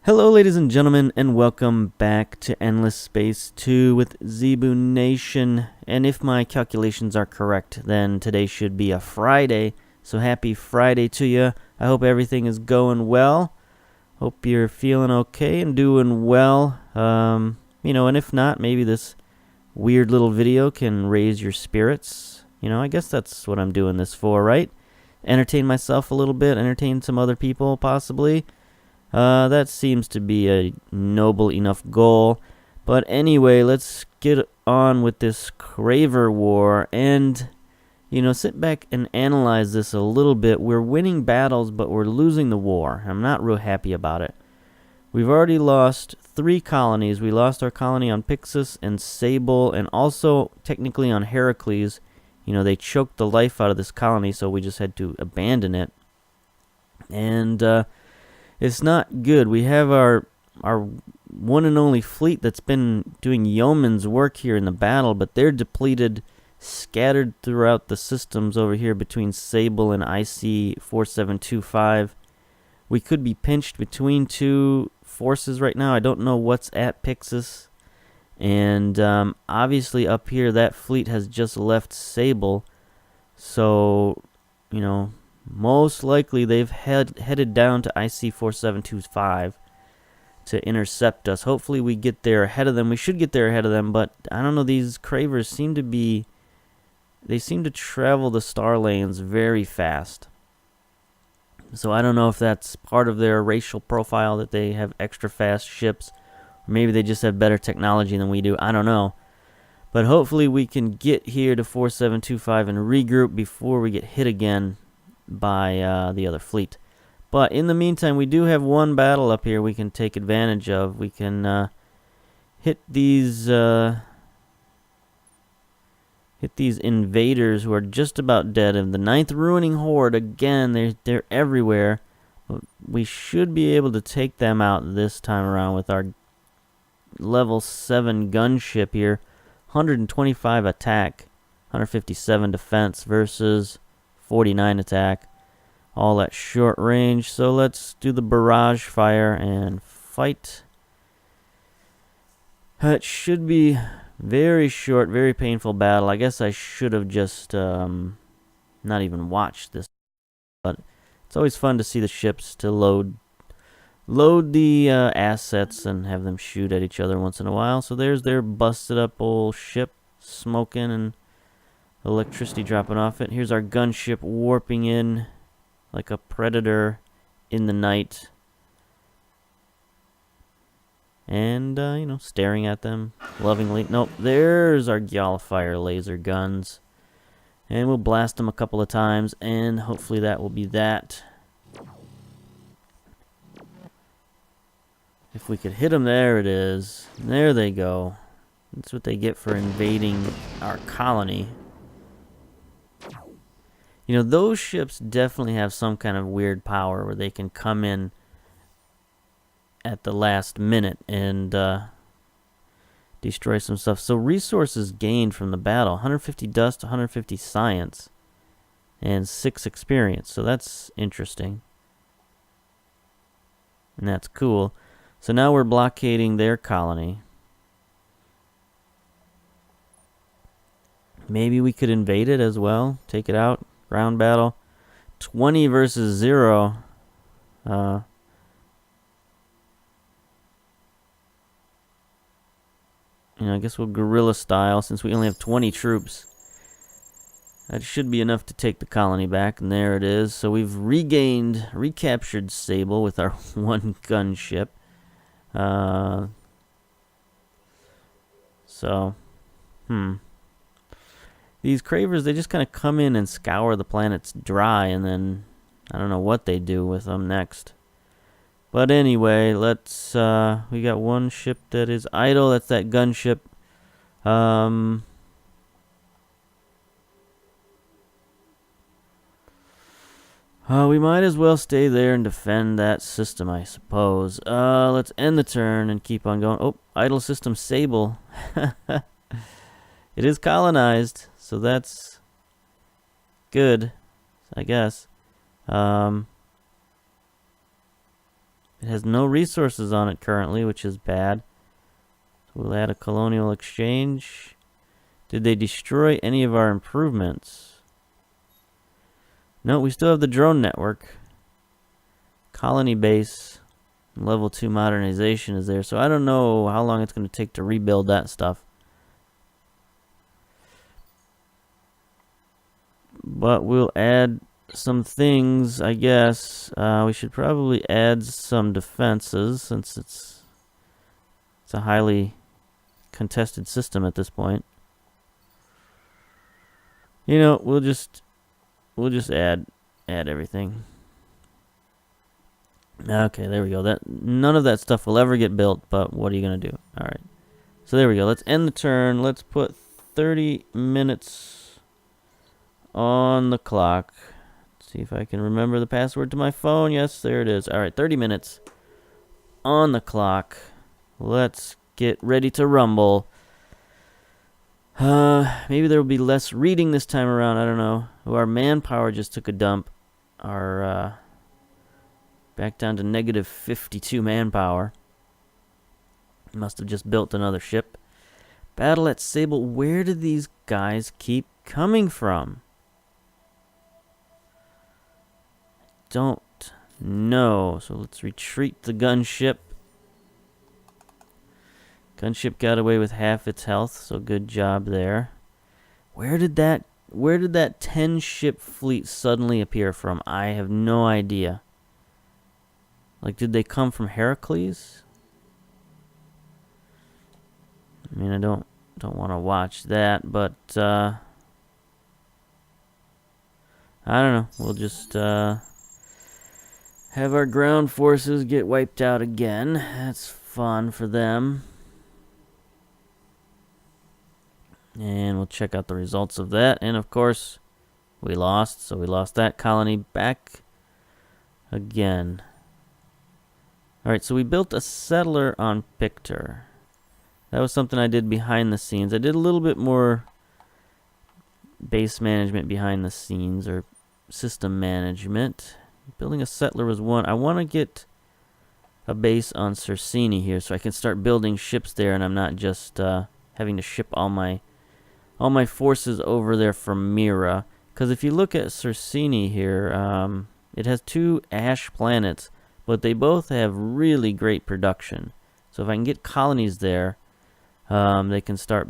Hello ladies and gentlemen, and welcome back to Endless Space 2 with Zebu Nation. And if my calculations are correct, then today should be a Friday. So happy Friday to you. I hope everything is going well. Hope you're feeling okay and doing well. And if not, maybe this weird little video can raise your spirits. I guess that's what I'm doing this for, right? Entertain myself a little bit, entertain some other people possibly. That seems to be a noble enough goal. But anyway, let's get on with this Craver War and, sit back and analyze this a little bit. We're winning battles, but we're losing the war. I'm not real happy about it. We've already lost 3 colonies. We lost our colony on Pixis and Sabel, and also technically on Heracles. They choked the life out of this colony, so we just had to abandon it. And, it's not good. We have our one and only fleet that's been doing yeoman's work here in the battle, but they're depleted, scattered throughout the systems over here between Sabel and IC-4725. We could be pinched between 2 forces right now. I don't know what's at Pixis. And obviously up here, that fleet has just left Sabel. So, most likely they've headed down to IC-4725 to intercept us. Hopefully we get there ahead of them. We should get there ahead of them, but I don't know, these Cravers seem to travel the star lanes very fast. So I don't know if that's part of their racial profile, that they have extra fast ships, or maybe they just have better technology than we do. I don't know. But hopefully we can get here to 4725 and regroup before we get hit again by the other fleet. But in the meantime, we do have one battle up here we can take advantage of. We can hit these invaders who are just about dead. And the 9th Ruining Horde, again, they're everywhere. But we should be able to take them out this time around with our level 7 gunship here. 125 attack, 157 defense versus 49 attack, all at short range. So let's do the barrage fire and fight. It should be very short, very painful battle. I guess I should have just not even watched this, but it's always fun to see the ships, to load the assets and have them shoot at each other once in a while. So there's their busted up old ship smoking and electricity dropping off it. Here's our gunship warping in like a predator in the night. And, staring at them lovingly. Nope, there's our Gyalfire laser guns. And we'll blast them a couple of times, and hopefully that will be that. If we could hit them, there it is. There they go. That's what they get for invading our colony. Those ships definitely have some kind of weird power where they can come in at the last minute and destroy some stuff. So resources gained from the battle, 150 dust, 150 science, and 6 experience. So that's interesting. And that's cool. So now we're blockading their colony. Maybe we could invade it as well, take it out. Ground battle, 20 versus 0. I guess we'll guerrilla style since we only have 20 troops. That should be enough to take the colony back, and there it is. So we've recaptured Sabel with our 1 gunship. These Cravers, they just kind of come in and scour the planets dry, and then I don't know what they do with them next. But anyway, let's, we got 1 ship that is idle. That's that gunship. We might as well stay there and defend that system, I suppose. Let's end the turn and keep on going. Oh, idle system Sabel. It is colonized, so that's good, I guess. It has no resources on it currently, which is bad. So we'll add a colonial exchange. Did they destroy any of our improvements? No, we still have the drone network. Colony base, level 2 modernization is there. So I don't know how long it's going to take to rebuild that stuff. But we'll add some things, I guess. We should probably add some defenses since it's a highly contested system at this point. You know, we'll just add everything. Okay, there we go. None of that stuff will ever get built, but what are you gonna do? All right. So there we go. Let's end the turn. Let's put 30 minutes on the clock. Let's see if I can remember the password to my phone. Yes, there it is. All right, 30 minutes on the clock. Let's get ready to rumble. Maybe there will be less reading this time around. I don't know. Oh, our manpower just took a dump. Our back down to negative 52 manpower. Must have just built another ship. Battle at Sabel. Where do these guys keep coming from? Don't know. So let's retreat the gunship. Gunship got away with half its health, so good job there. Where did that 10-ship fleet suddenly appear from? I have no idea. Like, did they come from Heracles? I mean, I don't want to watch that, but I don't know. We'll just have our ground forces get wiped out again. That's fun for them. And we'll check out the results of that. And of course, we lost. So we lost that colony back again. Alright, so we built a settler on Pictor. That was something I did behind the scenes. I did a little bit more base management behind the scenes, or system management. Building a settler was one. I want to get a base on Cercini here so I can start building ships there, and I'm not just having to ship all my forces over there from Mira. Because if you look at Cercini here, it has 2 ash planets, but they both have really great production. So if I can get colonies there, they can start,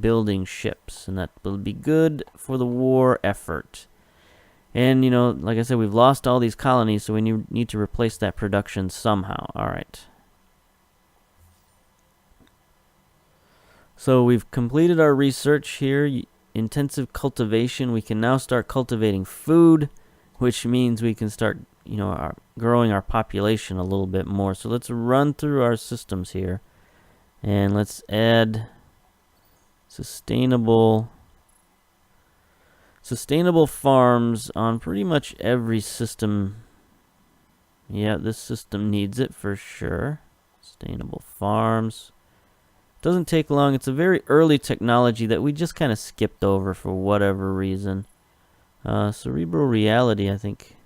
building ships, and that will be good for the war effort. And, like I said, we've lost all these colonies, so we need to replace that production somehow. All right. So we've completed our research here. Intensive cultivation. We can now start cultivating food, which means we can start, growing our population a little bit more. So let's run through our systems here, and let's add sustainable farms on pretty much every system. Yeah, this system needs it for sure. Sustainable farms. Doesn't take long. It's a very early technology that we just kind of skipped over for whatever reason. Cerebral reality, I think.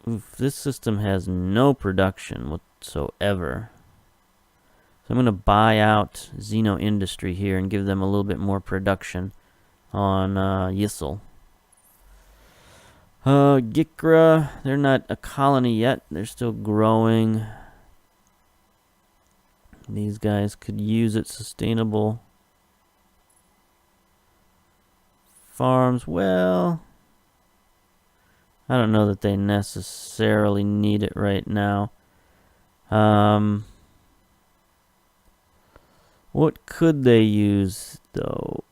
Oof, this system has no production whatsoever. So I'm going to buy out Xeno Industry here and give them a little bit more production on Yissel. Gikra, they're not a colony yet. They're still growing. These guys could use it. Sustainable farms. Well, I don't know that they necessarily need it right now. What could they use, though?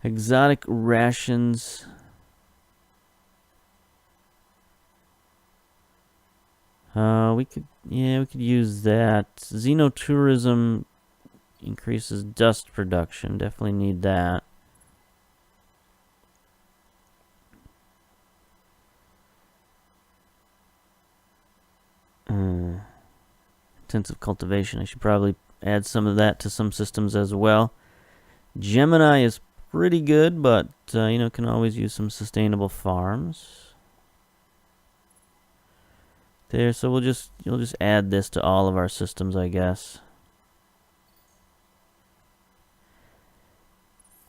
Exotic rations. We could use that. Xenotourism increases dust production. Definitely need that. Intensive cultivation. I should probably add some of that to some systems as well. Gemini is pretty good, but can always use some sustainable farms. There, so you'll just add this to all of our systems, I guess.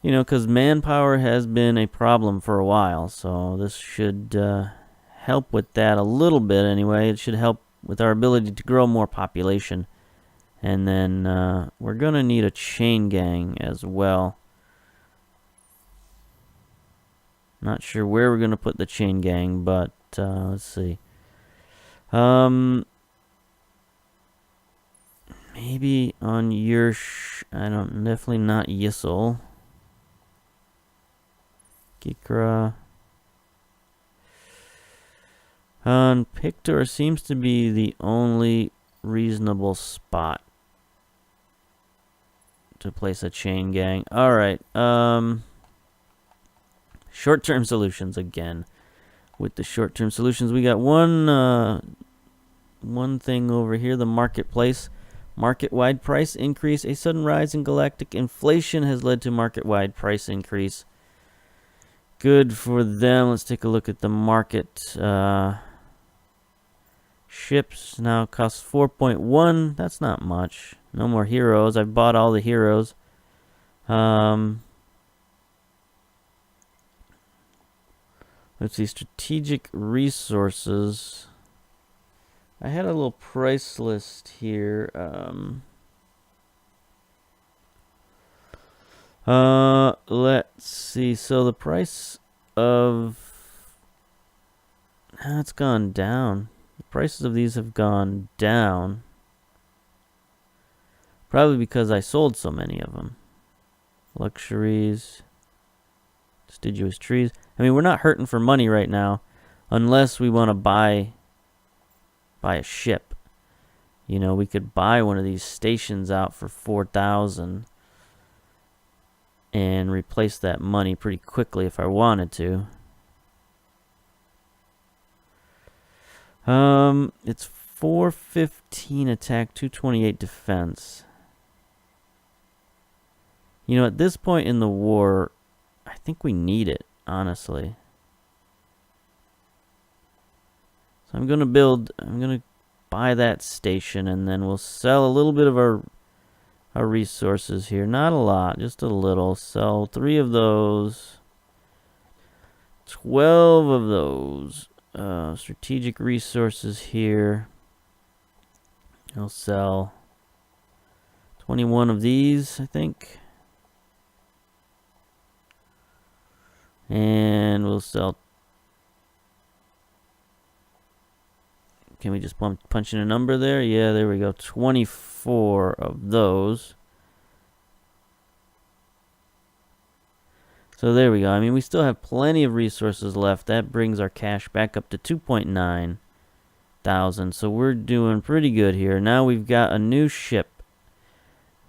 Because manpower has been a problem for a while, so this should help with that a little bit anyway. It should help with our ability to grow more population. And then we're going to need a chain gang as well. Not sure where we're going to put the chain gang, but let's see. Maybe on your... definitely not Yissel. Gikra. Pictor seems to be the only reasonable spot to place a chain gang. Alright, short-term solutions again. With the short-term solutions, we got one thing over here, the marketplace. Market-wide price increase. A sudden rise in galactic inflation has led to market-wide price increase. Good for them. Let's take a look at the market. Ships now cost 4.1. That's not much. No more heroes. I've bought all the heroes. Let's see. Strategic resources. I had a little price list here. Let's see. So the price of... it's gone down. The prices of these have gone down. Probably because I sold so many of them. Luxuries. Deciduous trees. I mean, we're not hurting for money right now. Unless we want to buy a ship. We could buy one of these stations out for 4,000. And replace that money pretty quickly if I wanted to. It's 415 attack, 228 defense. At this point in the war, I think we need it, honestly. So I'm gonna buy that station, and then we'll sell a little bit of our resources here. Not a lot, just a little. Sell 3 of those. 12 of those. Strategic resources here. I'll sell 21 of these, I think. And we'll sell... Can we just punch in a number there? Yeah, there we go. 24 of those. So there we go. I mean, we still have plenty of resources left. That brings our cash back up to 2.9 thousand. So we're doing pretty good here. Now we've got a new ship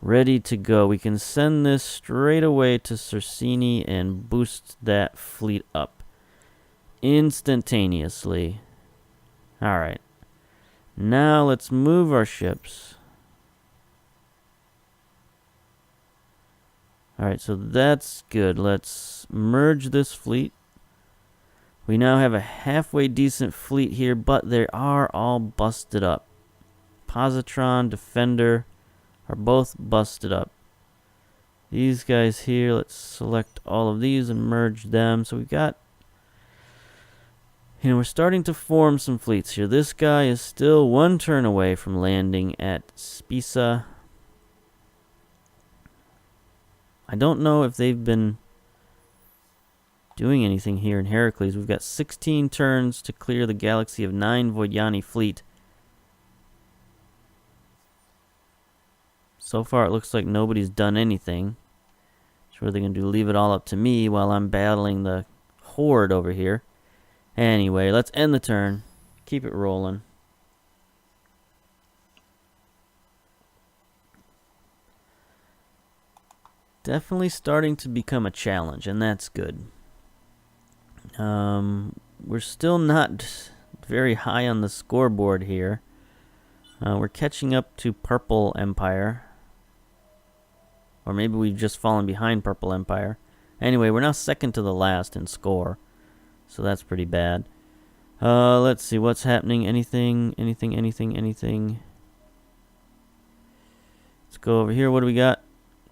ready to go. We can send this straight away to Cersini and boost that fleet up instantaneously. All right. Now let's move our ships. Alright, so that's good. Let's merge this fleet. We now have a halfway decent fleet here, but they are all busted up. Positron, Defender are both busted up. These guys here, let's select all of these and merge them. So we've got... we're starting to form some fleets here. This guy is still 1 turn away from landing at Spisa. I don't know if they've been doing anything here in Heracles. We've got 16 turns to clear the galaxy of 9 Voyani fleet. So far it looks like nobody's done anything. So what are they going to do? Leave it all up to me while I'm battling the horde over here. Anyway, let's end the turn. Keep it rolling. Definitely starting to become a challenge, and that's good. We're still not very high on the scoreboard here. We're catching up to Purple Empire. Or maybe we've just fallen behind Purple Empire. Anyway, we're now second to the last in score. So that's pretty bad. Let's see what's happening. Anything. Let's go over here. What do we got?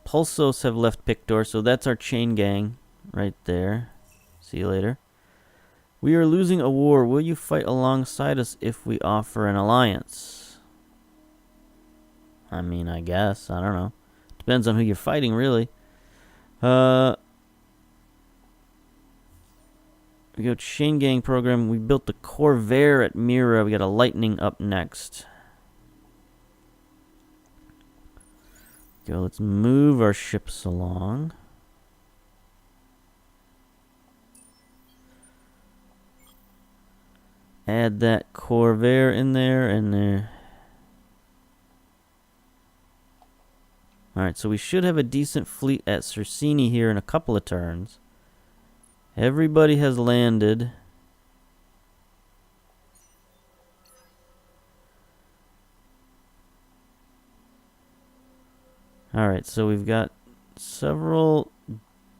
Pulsos have left Pictor, so that's our chain gang right there. See you later. We are losing a war. Will you fight alongside us if we offer an alliance? I mean, I guess. I don't know. Depends on who you're fighting, really. We go chain gang program. We built the Corvair at Mira. We got a Lightning up next. Go. Let's move our ships along. Add that Corvair in there and there. Alright, so we should have a decent fleet at Cercini here in a couple of turns. Everybody has landed. Alright, so we've got several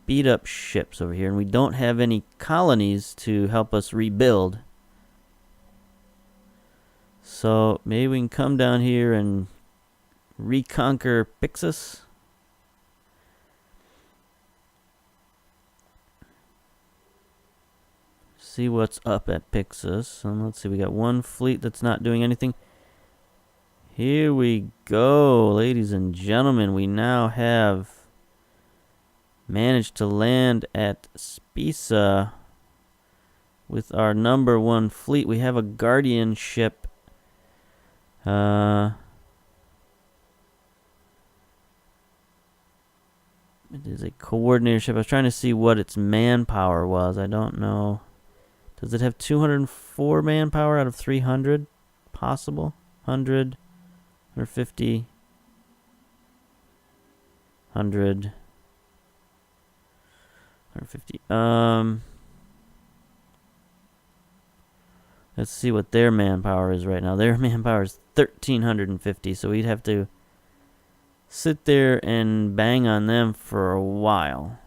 beat up ships over here, and we don't have any colonies to help us rebuild. So maybe we can come down here and reconquer Pixus. See what's up at Pixus. And let's see, we got one fleet that's not doing anything. Here we go, ladies and gentlemen. We now have managed to land at Spisa with our #1 fleet. We have a Guardian ship. It is a coordinator ship. I was trying to see what its manpower was. I don't know. Does it have 204 manpower out of 300? Possible. 100, 150, 100, 150. Let's see what their manpower is right now. Their manpower is 1,350, so we'd have to sit there and bang on them for a while.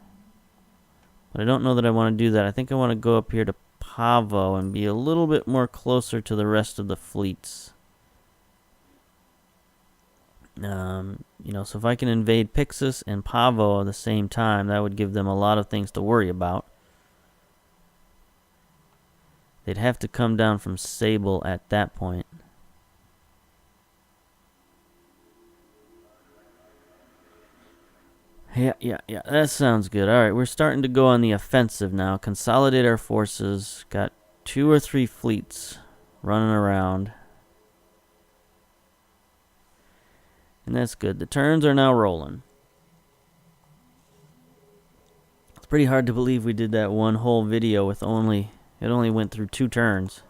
But I don't know that I want to do that. I think I want to go up here to Pavo and be a little bit more closer to the rest of the fleets. You know, so if I can invade Pixus and Pavo at the same time, that would give them a lot of things to worry about. They'd have to come down from Sabel at that point. Yeah, that sounds good. Alright, we're starting to go on the offensive now. Consolidate our forces. Got 2 or 3 fleets running around. And that's good. The turns are now rolling. It's pretty hard to believe we did that one whole video with only... It only went through 2 turns.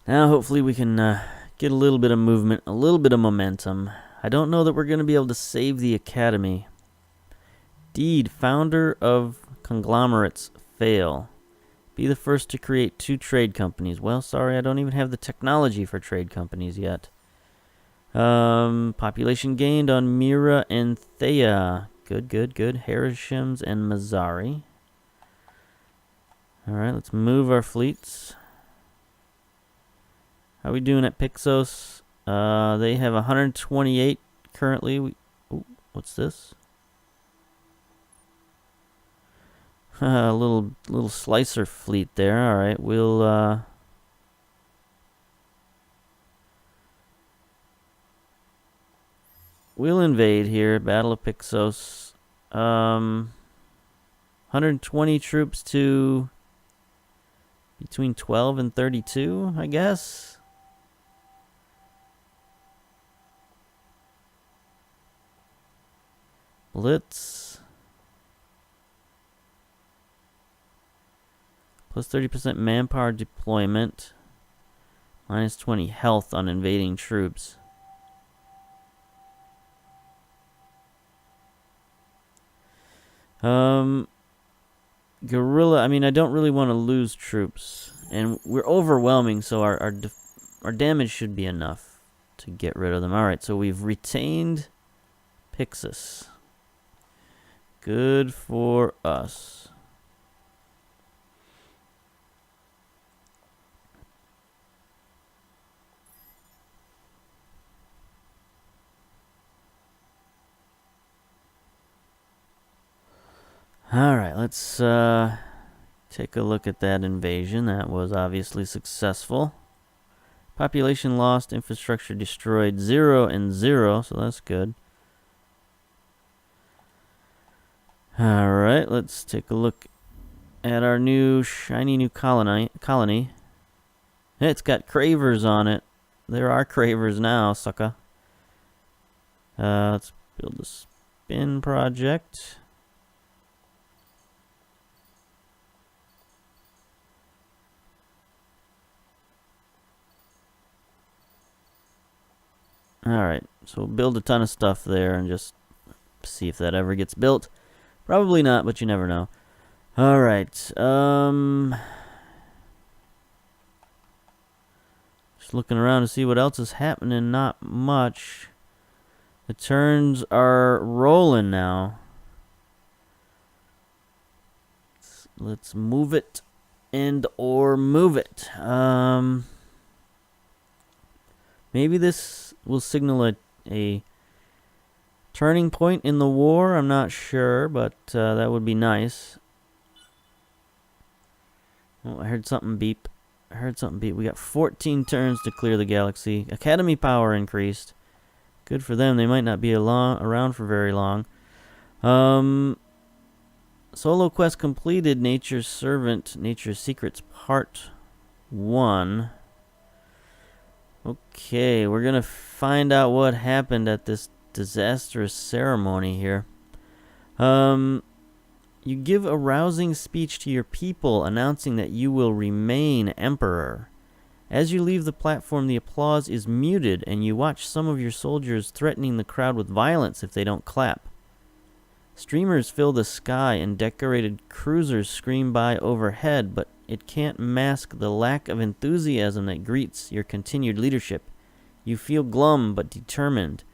Now hopefully we can get a little bit of movement, a little bit of momentum. I don't know that we're going to be able to save the Academy. Deed, founder of conglomerates, fail. Be the first to create 2 trade companies. Well, sorry, I don't even have the technology for trade companies yet. Population gained on Mira and Thea. Good. Harishims and Mazari. Alright, let's move our fleets. How are we doing at Pixos? They have 128 currently. Ooh, what's this? A little slicer fleet there. Alright, we'll invade here. Battle of Pixos. 120 troops to between 12 and 32, I guess. Blitz. Plus 30% manpower deployment. Minus 20 health on invading troops. Guerrilla, I mean, I don't really want to lose troops. And we're overwhelming, so our damage should be enough. to get rid of them. Alright, so we've retained Pixis. Good for us. Alright, let's take a look at that invasion. That was obviously successful. Population lost, infrastructure destroyed, 0 and 0, so that's good. Alright, let's take a look at our new shiny new colony. It's got cravers on it. There are cravers now, sucker. Let's build a spin project. Alright, so we'll build a ton of stuff there and just see if that ever gets built. Probably not, but you never know. Alright, just looking around to see what else is happening. Not much. The turns are rolling now. Let's move it or move it. Maybe this will signal a turning point in the war. I'm not sure, but that would be nice. Oh, I heard something beep. We got 14 turns to clear the galaxy. Academy power increased. Good for them. They might not be around for very long. Solo quest completed. Nature's Servant, Nature's Secrets, Part 1. Okay, we're gonna find out what happened at this disastrous ceremony here. You give a rousing speech to your people announcing that you will remain emperor. As you leave the platform, the applause is muted, and you watch some of your soldiers threatening the crowd with violence if they don't clap. Streamers fill the sky, and decorated cruisers scream by overhead, but it can't mask the lack of enthusiasm that greets your continued leadership. You feel glum but determined.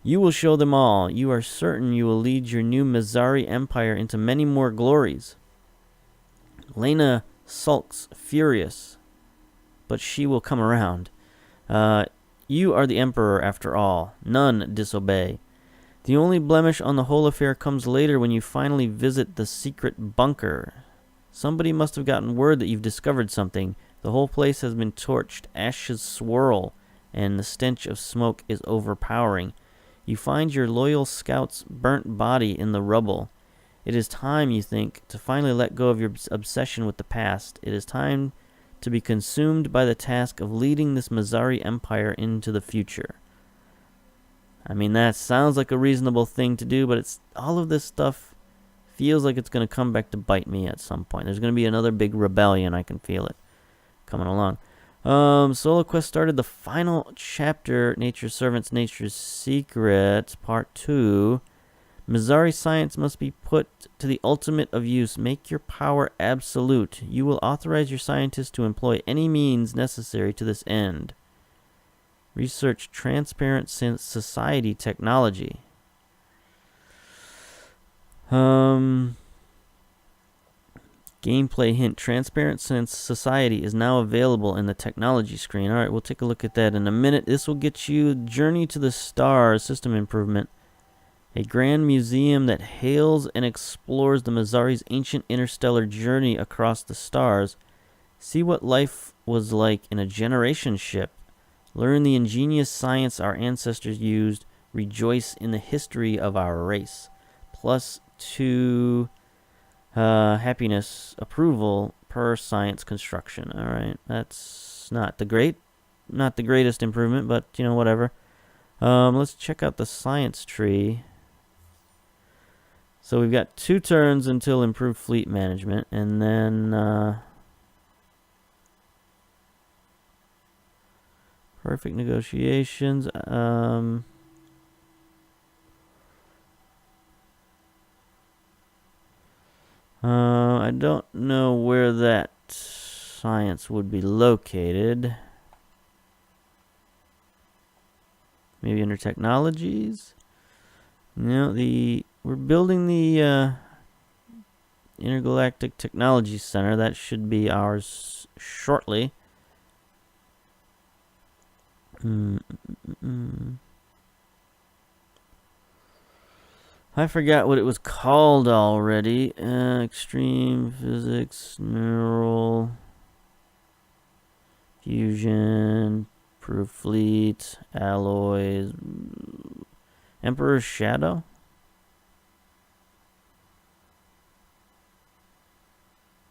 You will show them all. You are certain you will lead your new Mazari Empire into many more glories. Lena sulks, furious, but she will come around. You are the emperor after all. None disobey. The only blemish on the whole affair comes later when you finally visit the secret bunker. Somebody must have gotten word that you've discovered something. The whole place has been torched. Ashes swirl, and the stench of smoke is overpowering. You find your loyal scout's burnt body in the rubble. It is time, you think, to finally let go of your obsession with the past. It is time to be consumed by the task of leading this Mazari Empire into the future. I mean, that sounds like a reasonable thing to do, but it's all of this stuff feels like it's going to come back to bite me at some point. There's going to be another big rebellion. I can feel it coming along. Solo Quest started the final chapter, Nature's Servants, Nature's Secrets, Part 2. Mazari science must be put to the ultimate of use. Make your power absolute. You will authorize your scientists to employ any means necessary to this end. Research transparent society technology. Gameplay hint. Transparent Sense Society is now available in the technology screen. Alright, we'll take a look at that in a minute. This will get you Journey to the Stars system improvement. A grand museum that hails and explores the Mazari's ancient interstellar journey across the stars. See what life was like in a generation ship. Learn the ingenious science our ancestors used. Rejoice in the history of our race. +2 happiness approval per science construction. All right, that's not the greatest improvement, but you know, whatever. Let's check out the science tree. So we've got 2 turns until improved fleet management, and then perfect negotiations. I don't know where that science would be located. Maybe under technologies. No, we're building the Intergalactic Technology Center. That should be ours shortly. I forgot what it was called already. Extreme physics, neural fusion, proof fleet, alloys, Emperor's Shadow.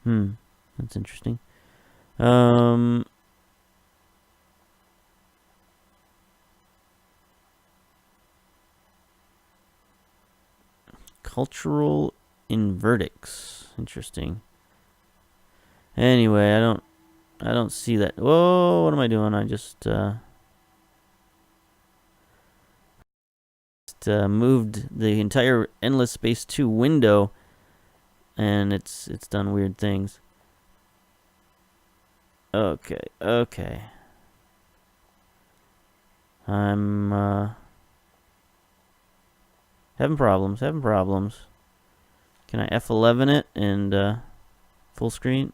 That's interesting. Cultural invertix. Interesting. Anyway, I don't see that. Whoa, what am I doing? I just moved the entire Endless Space 2 window, and it's done weird things. Okay. I'm having problems. Can I F11 it and full screen?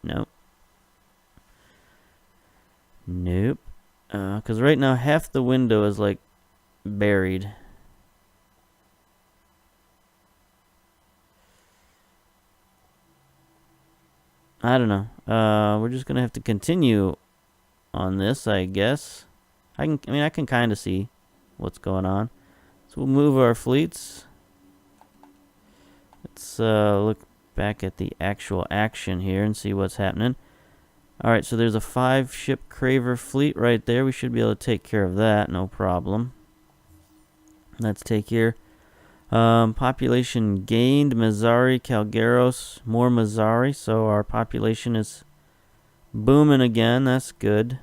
Nope. Because right now half the window is like buried. I don't know. We're just gonna have to continue on this, I guess. I can kind of see what's going on. So we'll move our fleets. Let's look back at the actual action here and see what's happening. Alright, so there's a 5-ship Craver fleet right there. We should be able to take care of that, no problem. Let's take here. Population gained, Mazzari, Calgaros, more Mazzari, so our population is booming again. That's good.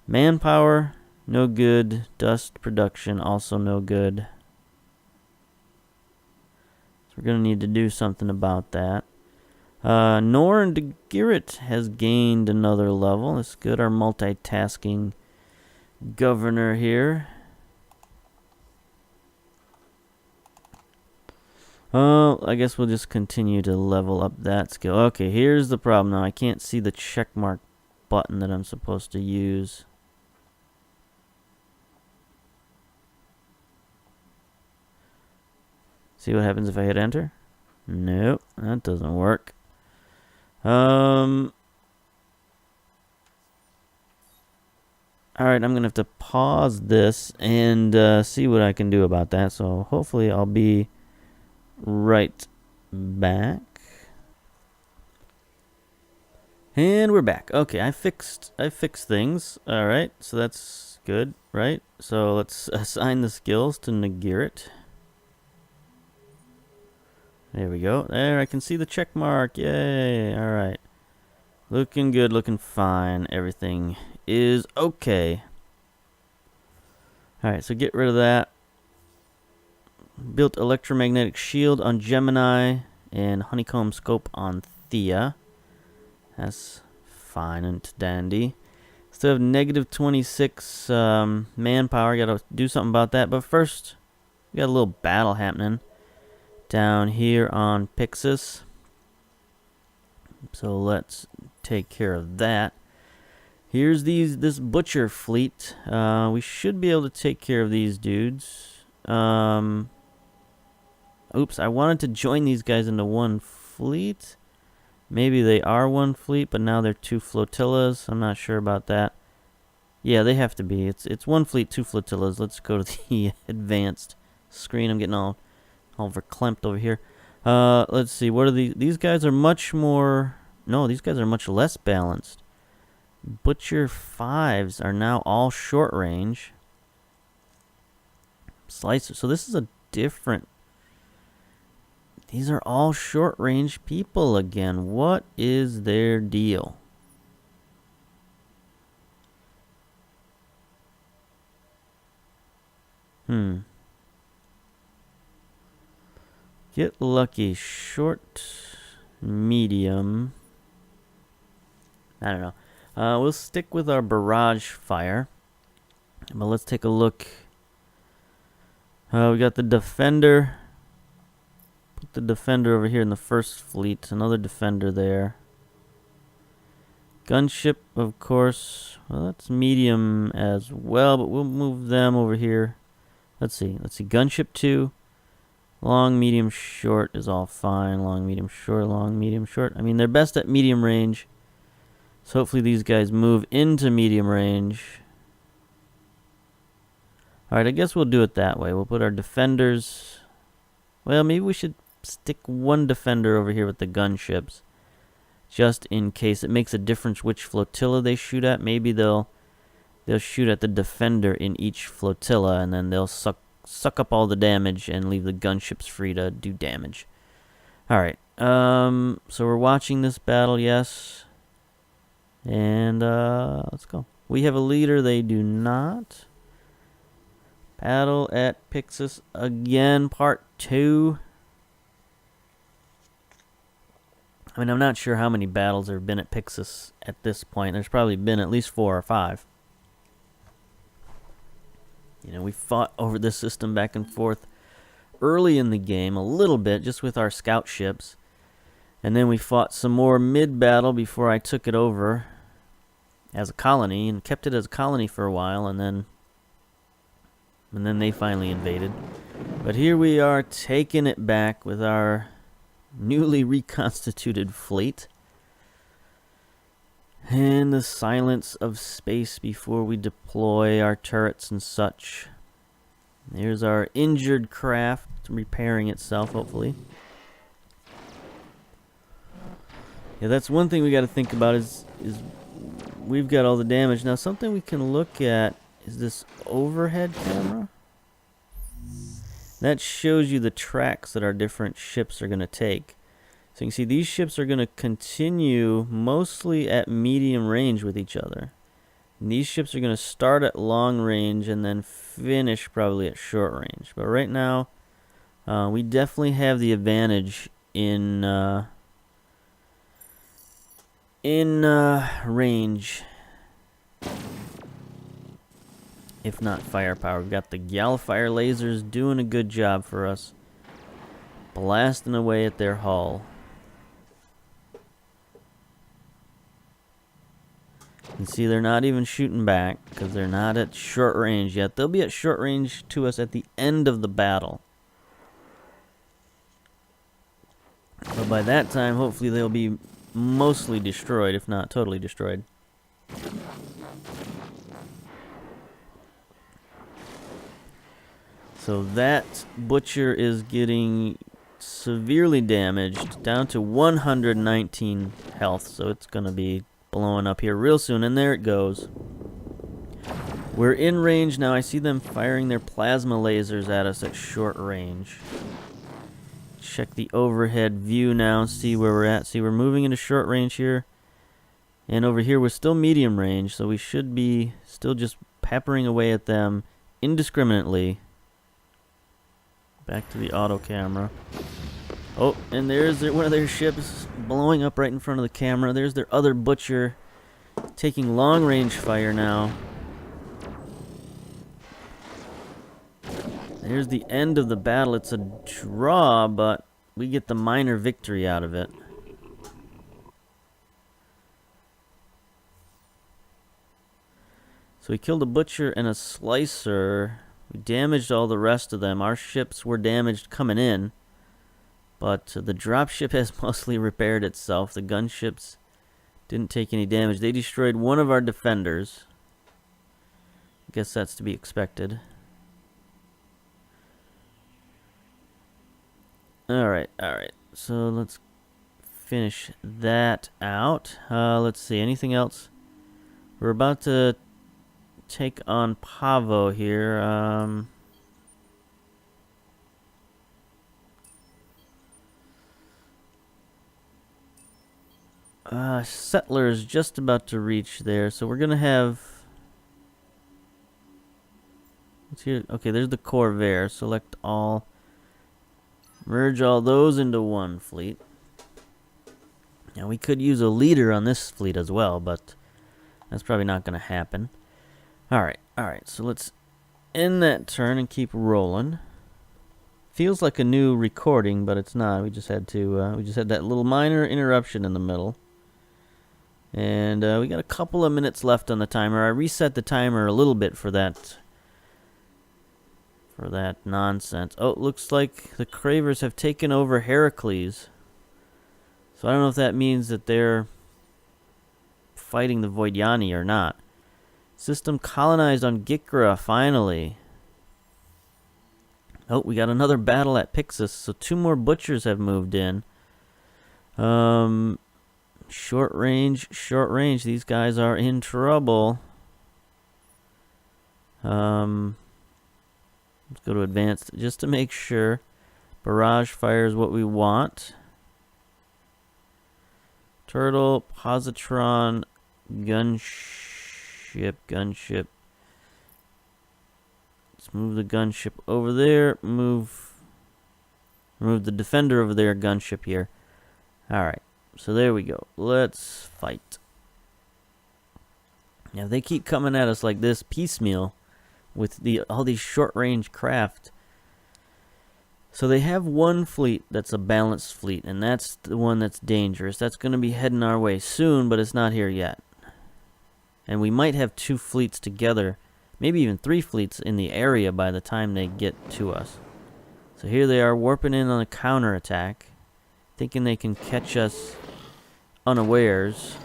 Manpower, no good. Dust production, also no good. So we're going to need to do something about that. Nor and DeGirit has gained another level. That's good. Our multitasking governor here. I guess we'll just continue to level up that skill. Okay, here's the problem now. I can't see the checkmark button that I'm supposed to use. See what happens if I hit enter? Nope, that doesn't work. Alright, I'm gonna have to pause this and see what I can do about that. So hopefully I'll be right back. And we're back. Okay, I fixed things. Alright, so that's good, right? So let's assign the skills to Nagirit. There we go. There, I can see the check mark. Yay. Alright. Looking good, looking fine. Everything is okay. Alright, so get rid of that. Built electromagnetic shield on Gemini and honeycomb scope on Thea. That's fine and dandy. Still have negative 26 manpower. Gotta do something about that. But first, we got a little battle happening down here on Pixis. So let's take care of that. Here's this butcher fleet. We should be able to take care of these dudes. Oops, I wanted to join these guys into one fleet. Maybe they are one fleet, but now they're 2 flotillas. I'm not sure about that. Yeah, they have to be. It's one fleet, 2 flotillas. Let's go to the advanced screen. I'm getting all verklempt over here. Let's see. What are these guys are much more... No, these guys are much less balanced. Butcher 5s are now all short range. Slicer. So this is a different... These are all short range people again. What is their deal? Get lucky. Short, medium. I don't know. We'll stick with our barrage fire. But let's take a look We got the Defender. Put the Defender over here in the first fleet. Another Defender there. Gunship, of course. Well, that's medium as well, but we'll move them over here. Let's see. Gunship 2. Long, medium, short is all fine. Long, medium, short, long, medium, short. I mean, they're best at medium range. So hopefully these guys move into medium range. Alright, I guess we'll do it that way. We'll put our defenders... Well, maybe we should stick one defender over here with the gunships. Just in case. It makes a difference which flotilla they shoot at. Maybe they'll shoot at the defender in each flotilla, and then they'll suck up all the damage and leave the gunships free to do damage. Alright, so we're watching this battle, yes. And, let's go. We have a leader, they do not. Battle at Pixis again, part 2. I mean, I'm not sure how many battles there have been at Pixis at this point. There's probably been at least 4 or 5. You know, we fought over this system back and forth early in the game, a little bit, just with our scout ships. And then we fought some more mid-battle before I took it over as a colony, and kept it as a colony for a while, and then they finally invaded. But here we are, taking it back with our newly reconstituted fleet. And the silence of space before we deploy our turrets and such. There's our injured craft repairing itself, hopefully. Yeah, that's one thing we got to think about is we've got all the damage. Now, something we can look at is this overhead camera. That shows you the tracks that our different ships are going to take. So you can see these ships are going to continue mostly at medium range with each other. And these ships are going to start at long range and then finish probably at short range. But right now, we definitely have the advantage in range, if not firepower. We've got the Gallifire lasers doing a good job for us, blasting away at their hull. You can see they're not even shooting back because they're not at short range yet. They'll be at short range to us at the end of the battle. But by that time, hopefully they'll be mostly destroyed, if not totally destroyed. So that butcher is getting severely damaged, down to 119 health, so it's going to be blowing up here real soon, and there it goes. We're in range now. I see them firing their plasma lasers at us at short range. Check the overhead view now, see where we're at. See, we're moving into short range here. And over here, we're still medium range, so we should be still just peppering away at them indiscriminately. Back to the auto camera. Oh, and there's one of their ships blowing up right in front of the camera. There's their other butcher taking long range fire now. There's the end of the battle. It's a draw, but we get the minor victory out of it. So we killed a butcher and a slicer. We damaged all the rest of them. Our ships were damaged coming in, but the dropship has mostly repaired itself. The gunships didn't take any damage. They destroyed one of our defenders. I guess that's to be expected. Alright. So let's finish that out. Let's see, anything else? We're about to take on Pavo here. Settler is just about to reach there, so we're gonna have. Let's see. Okay, there's the Corvair. Select all. Merge all those into one fleet. Now we could use a leader on this fleet as well, but that's probably not gonna happen. Alright, so let's end that turn and keep rolling. Feels like a new recording, but it's not. We just had that little minor interruption in the middle. And we got a couple of minutes left on the timer. I reset the timer a little bit for that nonsense. Oh, it looks like the Cravers have taken over Heracles. So I don't know if that means that they're fighting the Voidyani or not. System colonized on Gikra, finally. Oh, we got another battle at Pixis, so 2 more butchers have moved in. Short range. These guys are in trouble. Let's go to advanced just to make sure. Barrage fire is what we want. Turtle, positron, gunship. Let's move the gunship over there. Move the defender over there. Gunship here. Alright. So there we go. Let's fight. Now, if they keep coming at us like this piecemeal with all these short-range craft. So they have one fleet that's a balanced fleet, and that's the one that's dangerous. That's going to be heading our way soon, but it's not here yet. And we might have 2 fleets together. Maybe even 3 fleets in the area by the time they get to us. So here they are warping in on a counterattack, thinking they can catch us unawares.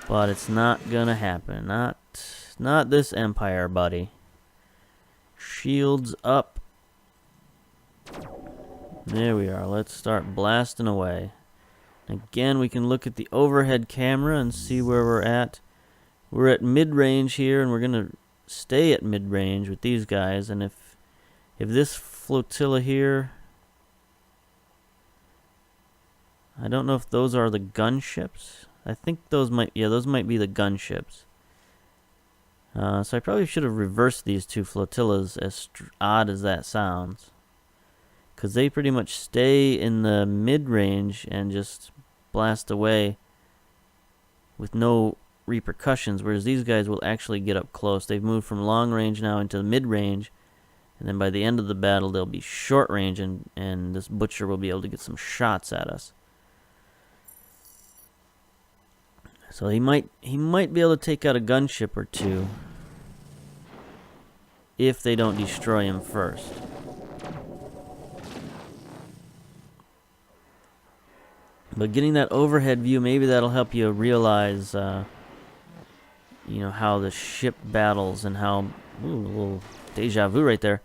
But it's not gonna happen. Not this empire, buddy. Shields up. There we are. Let's start blasting away. Again, we can look at the overhead camera and see where we're at. We're at mid-range here, and we're going to stay at mid-range with these guys. And if this flotilla here... I don't know if those are the gunships. I think those might be the gunships. So I probably should have reversed these 2 flotillas, as odd as that sounds. Because they pretty much stay in the mid-range and just blast away with no repercussions, whereas these guys will actually get up close. They've moved from long range now into the mid-range, and then by the end of the battle they'll be short range, and this butcher will be able to get some shots at us. So he might be able to take out a gunship or 2 if they don't destroy him first. But getting that overhead view, maybe that'll help you realize, how the ship battles and how, a little deja vu right there,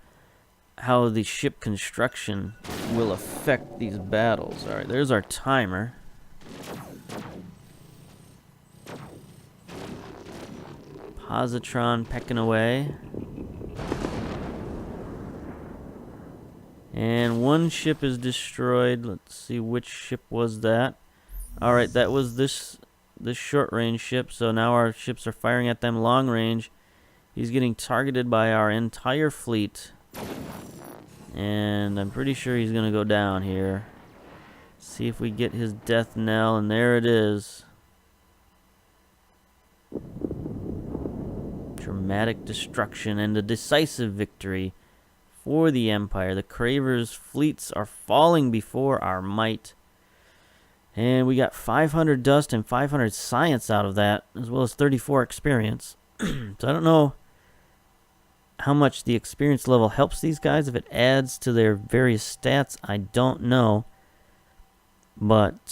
how the ship construction will affect these battles. All right, there's our timer. Positron pecking away. And 1 ship is destroyed. Let's see, which ship was that? Alright, that was this short range ship. So now our ships are firing at them long range. He's getting targeted by our entire fleet. And I'm pretty sure he's going to go down here. See if we get his death knell, and there it is. Dramatic destruction and a decisive victory for the Empire. The Cravers' fleets are falling before our might. And we got 500 dust and 500 science out of that, as well as 34 experience. So I don't know how much the experience level helps these guys. If it adds to their various stats, I don't know. But,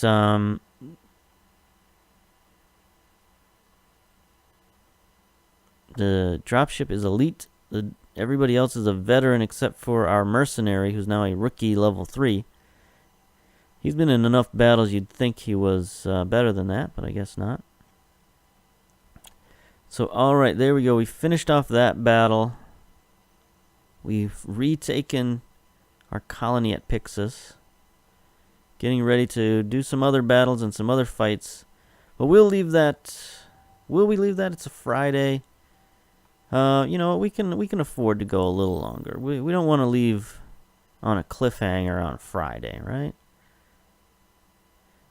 the dropship is elite. Everybody else is a veteran except for our mercenary, who's now a rookie level 3. He's been in enough battles you'd think he was better than that, but I guess not. So, alright, there we go. We finished off that battle. We've retaken our colony at Pixis. Getting ready to do some other battles and some other fights. But we'll leave that... Will we leave that? It's a Friday. We can afford to go a little longer. We don't want to leave on a cliffhanger on Friday, right?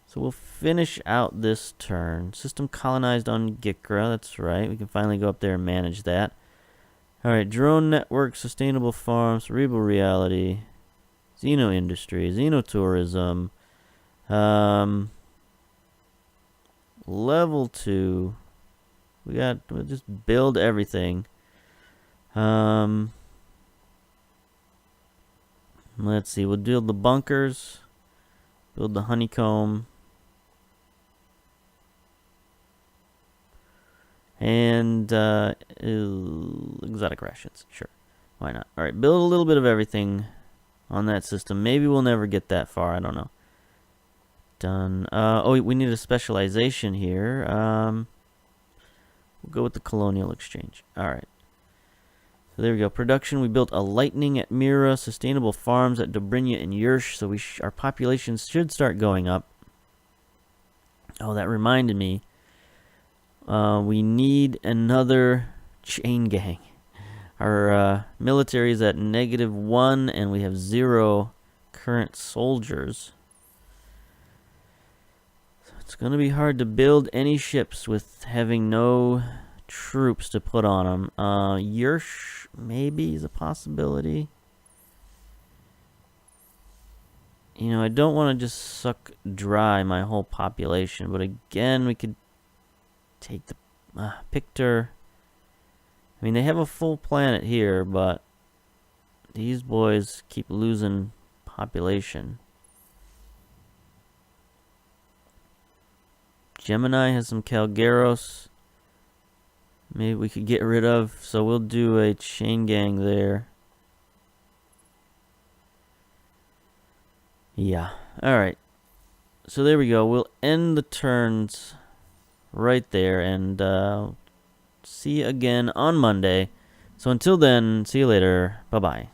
So we'll finish out this turn. System colonized on Gikra, that's right. We can finally go up there and manage that. Alright, drone network, sustainable farm, cerebral reality, Xeno industry, xenotourism, level 2. We'll just build everything. Let's see, we'll build the bunkers, build the honeycomb, and exotic rations. Sure, why not? All right, build a little bit of everything on that system. Maybe we'll never get that far. I don't know. Done. Oh, we need a specialization here. We'll go with the colonial exchange. All right. So there we go. Production. We built a lightning at Mira, sustainable farms at Dobrinya and Yersh. So our populations should start going up. Oh, that reminded me. We need another chain gang. Our military is at -1, and we have 0 current soldiers. So it's going to be hard to build any ships with having no troops to put on them. Yersh maybe is a possibility. You know, I don't want to just suck dry my whole population, but again, we could take the Pictor. I mean, they have a full planet here, but these boys keep losing population. Gemini has some Calgaros. Maybe we could get rid of, so we'll do a chain gang there. Yeah, alright. So there we go. We'll end the turns right there, and see you again on Monday. So until then, see you later. Bye-bye.